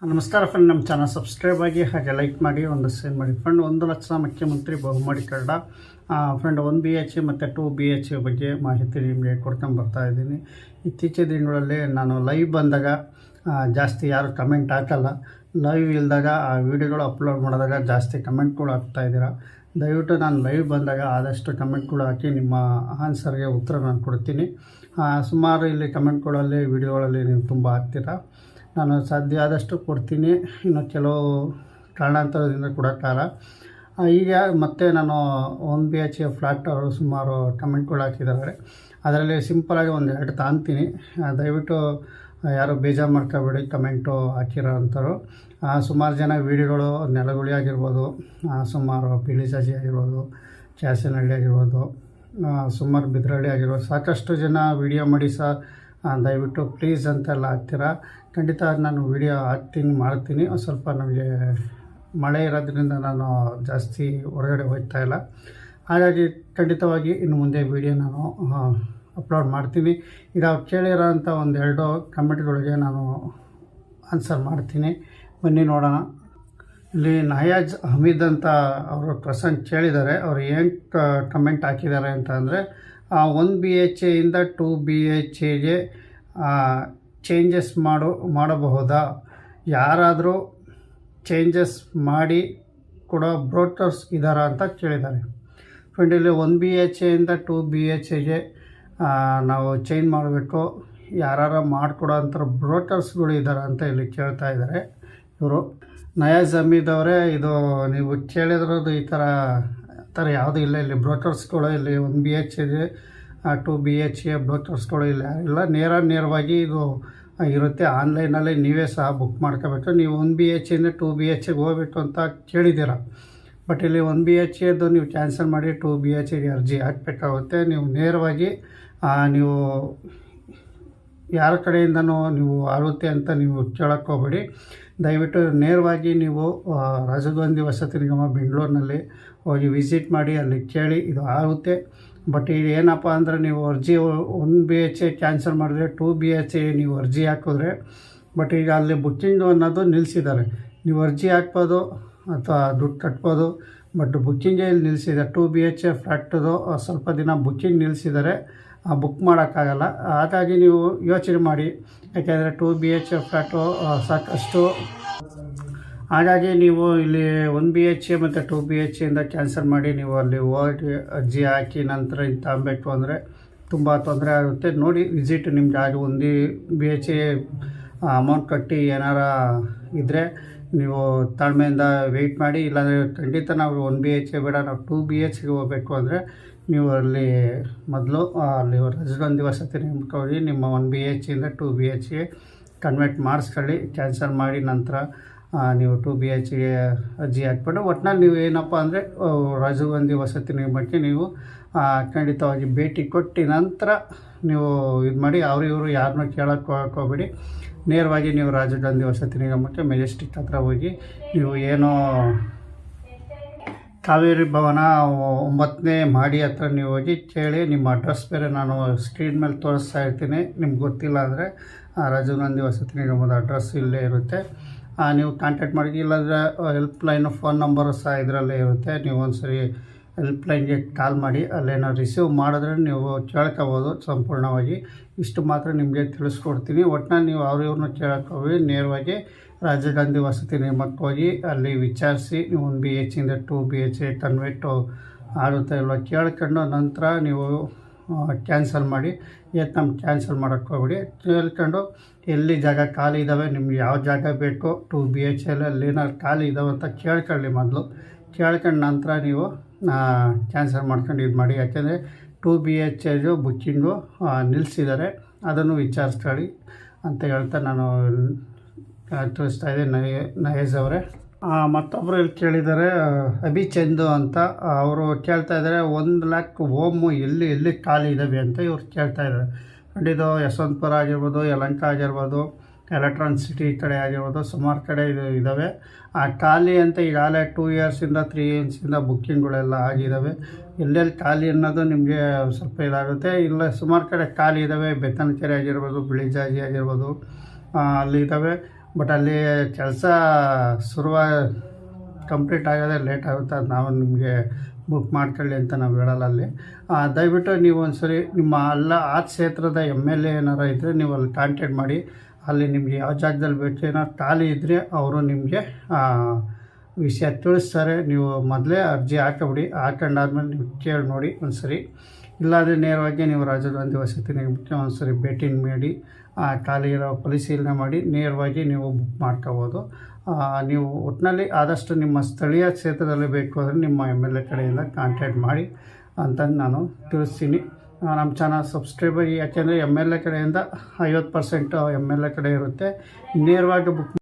ನಮಸ್ಕಾರ ಫ್ರೆಂಡ್, ನಮ್ಮ channel subscribe ಆಗಿ ಹಾಗೆ ಲೈಕ್ ಮಾಡಿ, ಒಂದು ಶೇರ್ ಮಾಡಿ. ಫ್ರೆಂಡ್, 1,00,000 ಮುಖ್ಯಮಂತ್ರಿ ಬಹುಮಡಿ ಕನ್ನಡ ಫ್ರೆಂಡ್ 1 BHK ಮತ್ತು 2 BHK ಬಗ್ಗೆ ಮಾಹಿತಿ ನಿಮಗೆ ಕೊಡ್ಕೊಂಡು ಬರ್ತಾ ಇದ್ದೀನಿ. ಇತ್ತೀಚಿನ ದಿನಗಳಲ್ಲಿ ನಾನು ಲೈವ್ ಬಂದಾಗ ಜಾಸ್ತಿ ಯಾರು ಕಮೆಂಟ್ ಹಾಕಲ್ಲ. ಲೈವ್ ಇಲ್ದಾಗ ಆ ವಿಡಿಯೋಗಳು ಅಪ್ಲೋಡ್ ಮಾಡಿದಾಗ ಜಾಸ್ತಿ ಕಮೆಂಟ್ಗಳು ಹಾಕ್ತಾಯಿದ್ದೀರಾ. ದಯವಿಟ್ಟು ನಾನು ಲೈವ್ ಬಂದಾಗ ಆದಷ್ಟು ಕಮೆಂಟ್ಗಳು ಹಾಕಿ ನಿಮ್ಮ ಆನ್ಸರ್ಗೆ ಉತ್ತರ ನಾನು ಕೊಡ್ತೀನಿ. ಸುಮಾರು ಇಲ್ಲಿ ಕಮೆಂಟ್ಗಳಲ್ಲಿ ವಿಡಿಯೋಗಳಲ್ಲಿ ನೀವು ತುಂಬ ಹಾಕ್ತೀರಾ. ನಾನು ಸಾಧ್ಯ ಆದಷ್ಟು ಕೊಡ್ತೀನಿ. ಇನ್ನು ಕೆಲವು ಕಾರಣಾಂತರದಿಂದ ಕೊಡೋಕ್ಕಾಗಲ್ಲ. ಈಗ ಮತ್ತೆ ನಾನು 1 BHK ಫ್ಲ್ಯಾಟ್ ಅವರು ಸುಮಾರು ಕಮೆಂಟ್ಗಳು ಹಾಕಿದ್ದಾರೆ. ಅದರಲ್ಲಿ ಸಿಂಪಲಾಗಿ 1-2 ತಾಂತೀನಿ. ದಯವಿಟ್ಟು ಯಾರು ಬೇಜಾರು ಮಾಡ್ಕೋಬೇಡಿ ಕಮೆಂಟು ಹಾಕಿರೋ ಅಂಥವ್ರು. ಸುಮಾರು ಜನ ವೀಡಿಯೋಗಳು ನೆಲಗುಳಿ ಆಗಿರ್ಬೋದು, ಸುಮಾರು ಪಿಳಿಜಾಜಿ ಆಗಿರ್ಬೋದು, ಕ್ಯಾಸನಹಳ್ಳಿ ಆಗಿರ್ಬೋದು, ಸುಮಾರು ಬಿದ್ರಳ್ಳಿ ಆಗಿರ್ಬೋದು, ಸಾಕಷ್ಟು ಜನ ವೀಡಿಯೋ ಮಾಡಿ ದಯವಿಟ್ಟು ಪ್ಲೀಸ್ ಅಂತೆಲ್ಲ ಹಾಕ್ತೀರಾ. ಖಂಡಿತ ನಾನು ವೀಡಿಯೋ ಮಾಡ್ತೀನಿ. ಸ್ವಲ್ಪ ನಮಗೆ ಮಳೆ ಇರೋದ್ರಿಂದ ನಾನು ಜಾಸ್ತಿ ಹೊರಗಡೆ ಹೋಗ್ತಾ ಇಲ್ಲ. ಹಾಗಾಗಿ ಖಂಡಿತವಾಗಿ ಇನ್ನು ಮುಂದೆ ವೀಡಿಯೋ ನಾನು ಅಪ್ಲೋಡ್ ಮಾಡ್ತೀನಿ. ಈಗ ಅವ್ರು ಕೇಳಿರೋಂಥ 1-2 ಕಮೆಂಟ್ಗಳಿಗೆ ನಾನು ಆನ್ಸರ್ ಮಾಡ್ತೀನಿ. ಬನ್ನಿ ನೋಡೋಣ. ಇಲ್ಲಿ ನಯಾಜ್ ಹಮೀದ್ ಅಂತ ಅವರು ಪ್ರಸಂಗ ಕೇಳಿದ್ದಾರೆ. ಅವರು ಏನು ಕಮೆಂಟ್ ಹಾಕಿದ್ದಾರೆ ಅಂತ ಅಂದರೆ, 1 BHKಯಿಂದ 2 BHKಗೆ ಚೇಂಜಸ್ ಮಾಡಬಹುದಾ? ಯಾರಾದರೂ ಚೇಂಜಸ್ ಮಾಡಿ ಕೊಡೋ ಬ್ರೋಕರ್ಸ್ ಇದ್ದಾರಾ ಅಂತ ಕೇಳಿದ್ದಾರೆ. ಫ್ರೆಂಡ್, ಇಲ್ಲಿ 1 BHKಯಿಂದ 2 BHKಗೆ ನಾವು ಚೇಂಜ್ ಮಾಡಬೇಕು, ಯಾರು ಮಾಡಿಕೊಡೋ ಅಂಥ ಬ್ರೋಕರ್ಸ್ಗಳು ಇದ್ದಾರಾ ಅಂತ ಇಲ್ಲಿ ಕೇಳ್ತಾ ಇದ್ದಾರೆ ಇವರು. ನಯಾಜ್ ಹಮೀದ್ ಅವರೇ, ಇದು ನೀವು ಕೇಳಿದ್ರದ್ದು ಈ ಥರ ಯಾವುದೂ ಇಲ್ಲ. ಇಲ್ಲಿ ಬ್ರೋಕರ್ಸ್ಗಳು ಇಲ್ಲಿ 1 BHKಗೆ 2 BHK ಬ್ರೋಕರ್ಸ್ಗಳು ಇಲ್ಲ. ನೇರವಾಗಿ ಇದು ಇರುತ್ತೆ. ಆನ್ಲೈನಲ್ಲಿ ನೀವೇ ಸಹ ಬುಕ್ ಮಾಡ್ಕೋಬೇಕು. ನೀವು 1 BHKಯಿಂದ 2 BHKಗೆ ಹೋಗ್ಬೇಕು ಅಂತ ಕೇಳಿದ್ದೀರ. ಬಟ್ ಇಲ್ಲಿ 1 BHKದು ನೀವು ಕ್ಯಾನ್ಸಲ್ ಮಾಡಿ 2 BHKಗೆ ಅರ್ಜಿ ಹಾಕಬೇಕಾಗುತ್ತೆ. ನೀವು ನೇರವಾಗಿ ನೀವು ಯಾರ ಕಡೆಯಿಂದನೂ ನೀವು ಆಗುತ್ತೆ ಅಂತ ನೀವು ಕೇಳೋಕ್ಕೆ ಹೋಗಬೇಡಿ. ದಯವಿಟ್ಟು ನೇರವಾಗಿ ನೀವು ರಾಜೀವ್ ಗಾಂಧಿ ವಸತಿ ನಿಗಮ ಬೆಂಗಳೂರಿನಲ್ಲಿ ಹೋಗಿ ವಿಸಿಟ್ ಮಾಡಿ, ಅಲ್ಲಿ ಕೇಳಿ ಇದು ಆಗುತ್ತೆ. ಬಟ್ ಇದು ಏನಪ್ಪ ಅಂದರೆ, ನೀವು ಅರ್ಜಿ 1 BHK ಕ್ಯಾನ್ಸಲ್ ಮಾಡಿದ್ರೆ 2 BHK ನೀವು ಅರ್ಜಿ ಹಾಕಿದ್ರೆ, ಬಟ್ ಈಗ ಅಲ್ಲಿ ಬುಕ್ಕಿಂಗು ಅನ್ನೋದು ನಿಲ್ಲಿಸಿದ್ದಾರೆ. ನೀವು ಅರ್ಜಿ ಹಾಕ್ಬೋದು ಅಥವಾ ದುಡ್ಡು ಕಟ್ಬೋದು, ಬಟ್ ಬುಕ್ಕಿಂಗೇ ಇಲ್ಲಿ ನಿಲ್ಲಿಸಿದೆ. 2 BHK ಫ್ಲ್ಯಾಟ್ದು ಸ್ವಲ್ಪ ದಿನ ಬುಕ್ಕಿಂಗ್ ನಿಲ್ಲಿಸಿದ್ದಾರೆ, ಬುಕ್ ಮಾಡೋಕ್ಕಾಗಲ್ಲ. ಹಾಗಾಗಿ ನೀವು ಯೋಚನೆ ಮಾಡಿ, ಯಾಕೆಂದರೆ 2 BHK ಫ್ಲ್ಯಾಟು ಸಾಕಷ್ಟು. ಹಾಗಾಗಿ ನೀವು ಇಲ್ಲಿ 1 BHK ಮತ್ತು 2 BHKಯಿಂದ ಕ್ಯಾನ್ಸಲ್ ಮಾಡಿ ನೀವು ಅಲ್ಲಿ ಹೋಗಿ ಅರ್ಜಿ ಹಾಕಿ ನಂತರ ಇದು ತಗೊಬೇಕು ಅಂದರೆ ತುಂಬ ತೊಂದರೆ ಆಗುತ್ತೆ. ನೋಡಿ, ವಿಸಿಟ್ ನಿಮ್ಗೆ ಆಗಿ 1 BHK ಅಮೌಂಟ್ ಕಟ್ಟಿ ಏನಾರ ಇದ್ದರೆ ನೀವು ತಾಳ್ಮೆಯಿಂದ ವೆಯ್ಟ್ ಮಾಡಿ. ಇಲ್ಲಾಂದರೆ ಖಂಡಿತ ನಾವು 1 BHK ಬೇಡ, ನಾವು 2 BHKಗೆ ಹೋಗಬೇಕು ಅಂದರೆ ನೀವು ಅಲ್ಲಿ ಮೊದಲು ಅಲ್ಲಿ ರಾಜೀವ್ ಗಾಂಧಿ ವಸತಿ ನಿಗಮಕ್ಕೆ ಹೋಗಿ ನಿಮ್ಮ 1 BHKಯಿಂದ 2 BHK ಕನ್ವರ್ಟ್ ಮಾಡಿಸ್ಕೊಳ್ಳಿ. ಕ್ಯಾನ್ಸಲ್ ಮಾಡಿ ನಂತರ ನೀವು 2 BHKಗೆ ಅರ್ಜಿ ಹಾಕ್ಬಿಟ್ಟು, ಒಟ್ಟಿನಲ್ಲಿ ನೀವು ಏನಪ್ಪ ಅಂದರೆ ರಾಜೀವ್ ಗಾಂಧಿ ವಸತಿ ನಿಗಮಕ್ಕೆ ನೀವು ಖಂಡಿತವಾಗಿ ಭೇಟಿ ಕೊಟ್ಟು ನಂತರ ನೀವು ಇದು ಮಾಡಿ. ಇವರು ಯಾರನ್ನೂ ಕೇಳೋಕ್ಕೆ ಹೋಗಬೇಡಿ. ನೇರವಾಗಿ ನೀವು ರಾಜೀವ್ ಗಾಂಧಿ ವಸತಿ ನಿಗಮಕ್ಕೆ ಮೆಜೆಸ್ಟಿಕ್ ಹತ್ರ ಹೋಗಿ, ನೀವು ಏನೋ ಕಾವೇರಿ ಭವನ 9ನೇ ಮಹಡಿ ಹತ್ರ ನೀವು ಹೋಗಿ ಕೇಳಿ. ನಿಮ್ಮ ಅಡ್ರೆಸ್ ಬೇರೆ ನಾನು ಸ್ಕ್ರೀನ್ ಮೇಲೆ ತೋರಿಸ್ತಾ ಇರ್ತೀನಿ. ನಿಮ್ಗೆ ಗೊತ್ತಿಲ್ಲ ಅಂದರೆ ರಾಜೀವ್ ಗಾಂಧಿ ವಸತಿ ನಿಗಮದ ಅಡ್ರೆಸ್ ಇಲ್ಲೇ ಇರುತ್ತೆ. ನೀವು ಕಾಂಟ್ಯಾಕ್ಟ್ ಮಾಡಿ. ಇಲ್ಲಾಂದರೆ ಹೆಲ್ಪ್ಲೈನು ಫೋನ್ ನಂಬರು ಸಹ ಇದರಲ್ಲೇ ಇರುತ್ತೆ. ನೀವು ಒಂದ್ಸರಿ ಹೆಲ್ಪ್ಲೈನ್ಗೆ ಕಾಲ್ ಮಾಡಿ, ಅಲ್ಲೇನೋ ರಿಸೀವ್ ಮಾಡಿದ್ರೆ ನೀವು ಕೇಳ್ಕೋಬೋದು ಸಂಪೂರ್ಣವಾಗಿ. ಇಷ್ಟು ಮಾತ್ರ ನಿಮಗೆ ತಿಳಿಸ್ಕೊಡ್ತೀನಿ. ಒಟ್ಟಿನಲ್ಲಿ ನೀವು ಇವ್ರನ್ನ ಕೇಳಕ್ಕೆ ಹೋಗಿ ನೇರವಾಗಿ ರಾಜೀವ್ ಗಾಂಧಿ ವಸತಿ ನಿಗಮಕ್ಕೆ ಹೋಗಿ ಅಲ್ಲಿ ವಿಚಾರಿಸಿ, ನೀವು 1 BHKಯಿಂದ 2 BHK ಕನ್ವರ್ಟು ಆಗುತ್ತೆ ಇಲ್ವ ಕೇಳ್ಕೊಂಡು ನಂತರ ನೀವು ಕ್ಯಾನ್ಸಲ್ ಮಾಡಿ. ನಮ್ಗೆ ಕ್ಯಾನ್ಸಲ್ ಮಾಡೋಕ್ಕೆ ಹೋಗ್ಬಿಡಿ. ಕೇಳ್ಕೊಂಡು ಎಲ್ಲಿ ಜಾಗ ಖಾಲಿ ಇದ್ದಾವೆ, ನಿಮ್ಗೆ ಯಾವ ಜಾಗ ಬೇಕೋ 2 BHK ಅಲ್ಲಿ ಏನಾದ್ರು ಖಾಲಿ ಇದ್ದಾವೆ ಅಂತ ಕೇಳ್ಕೊಳ್ಳಿ. ಮೊದಲು ಕೇಳ್ಕೊಂಡು ನಂತರ ನೀವು ಕ್ಯಾನ್ಸಲ್ ಮಾಡ್ಕೊಂಡು ಇದು ಮಾಡಿ. ಯಾಕೆಂದರೆ 2 BHK ಬುಕ್ಕಿಂಗು ನಿಲ್ಲಿಸಿದ್ದಾರೆ, ಅದನ್ನು ವಿಚಾರಿಸ್ಕೊಳ್ಳಿ ಅಂತ ಹೇಳ್ತಾ ನಾನು ತಿಳಿಸ್ತಾ ಇದ್ದೀನಿ. ನಯೇಜ್ ಅವರೇ. ಮತ್ತೊಬ್ಬರು ಇಲ್ಲಿ ಕೇಳಿದ್ದಾರೆ, ಅಭಿಚಂದು ಅಂತ. ಅವರು ಕೇಳ್ತಾ ಇದ್ದಾರೆ 1 lakh ಹೋಮು ಎಲ್ಲಿ ಖಾಲಿ ಇದ್ದಾವೆ ಅಂತ ಇವ್ರು ಕೇಳ್ತಾ ಇದ್ದಾರೆ. ಇದು ಯಶವಂತಪುರ ಆಗಿರ್ಬೋದು, ಯಲಹಂಕ ಆಗಿರ್ಬೋದು, ಎಲೆಕ್ಟ್ರಾನಿಕ್ ಸಿಟಿ ಕಡೆ ಆಗಿರ್ಬೋದು, ಸುಮಾರು ಕಡೆ ಇದ್ದಾವೆ ಖಾಲಿ ಅಂತ. ಈಗಾಗಲೇ 2 yearsಯಿಂದ 3 yearsಯಿಂದ ಬುಕ್ಕಿಂಗ್ಗಳೆಲ್ಲ ಆಗಿದ್ದಾವೆ. ಎಲ್ಲೆಲ್ಲಿ ಖಾಲಿ ಅನ್ನೋದು ನಿಮಗೆ ಸ್ವಲ್ಪ ಇದಾಗುತ್ತೆ. ಇಲ್ಲ, ಸುಮಾರು ಕಡೆ ಖಾಲಿ ಇದ್ದಾವೆ. ಬೆತ್ತನಕೆರೆ ಆಗಿರ್ಬೋದು, ಬಿಳಿಜಾಜಿ ಆಗಿರ್ಬೋದು, ಅಲ್ಲಿ ಇದ್ದಾವೆ. ಬಟ್ ಅಲ್ಲಿ ಕೆಲಸ ಕಂಪ್ಲೀಟ್ ಆಗೋದೇ ಲೇಟ್ ಆಗುತ್ತೆ. ಅದು ನಾವು ನಿಮಗೆ ಬುಕ್ ಮಾಡ್ಕೊಳ್ಳಿ ಅಂತ ನಾವು ಹೇಳಲ್ಲ ಅಲ್ಲಿ. ದಯವಿಟ್ಟು ನೀವು ಒಂದ್ಸರಿ ನಿಮ್ಮ ಆ ಕ್ಷೇತ್ರದ MLA ಏನಾರು ಇದ್ದರೆ ನೀವು ಅಲ್ಲಿ ಕಾಂಟ್ಯಾಕ್ಟ್ ಮಾಡಿ. ಅಲ್ಲಿ ನಿಮಗೆ ಯಾವ ಜಾಗದಲ್ಲಿ ಬೇಕು ಏನಾದ್ರು ಖಾಲಿ ಇದ್ದರೆ ಅವರು ನಿಮಗೆ ವಿಷಯ ತಿಳಿಸ್ತಾರೆ. ನೀವು ಮೊದಲೇ ಅರ್ಜಿ ಹಾಕೊಬಿಡಿ. ಹಾಕೊಂಡಾದ್ಮೇಲೆ ನೀವು ಕೇಳಿ ನೋಡಿ ಒಂದ್ಸರಿ. ಇಲ್ಲಾಂದರೆ ನೇರವಾಗಿ ನೀವು ರಾಜೀವ್ ಗಾಂಧಿ ವಸತಿ ನಿಗಮಕ್ಕೆ ಒಂದ್ಸರಿ ಭೇಟಿ ನೀಡಿ ಖಾಲಿ ಇರೋ ಪರಿಶೀಲನೆ ಮಾಡಿ ನೇರವಾಗಿ ನೀವು ಬುಕ್ ಮಾಡ್ಕೋಬೋದು. ನೀವು ಒಟ್ಟಿನಲ್ಲಿ ಆದಷ್ಟು ನಿಮ್ಮ ಸ್ಥಳೀಯ ಕ್ಷೇತ್ರದಲ್ಲಿ ಬೇಕು ಅಂದರೆ ನಿಮ್ಮ MLA ಕಡೆಯಿಂದ ಕಾಂಟ್ಯಾಕ್ಟ್ ಮಾಡಿ ಅಂತ ನಾನು ತಿಳಿಸ್ತೀನಿ. ನಮ್ಮ ಚಾನಲ್ ಸಬ್ಸ್ಕ್ರೈಬ್ ಆಗಿ, ಯಾಕೆಂದರೆ MLA ಕಡೆಯಿಂದ 50% MLA ಕಡೆ ಇರುತ್ತೆ. ನೇರವಾಗಿ ಬುಕ್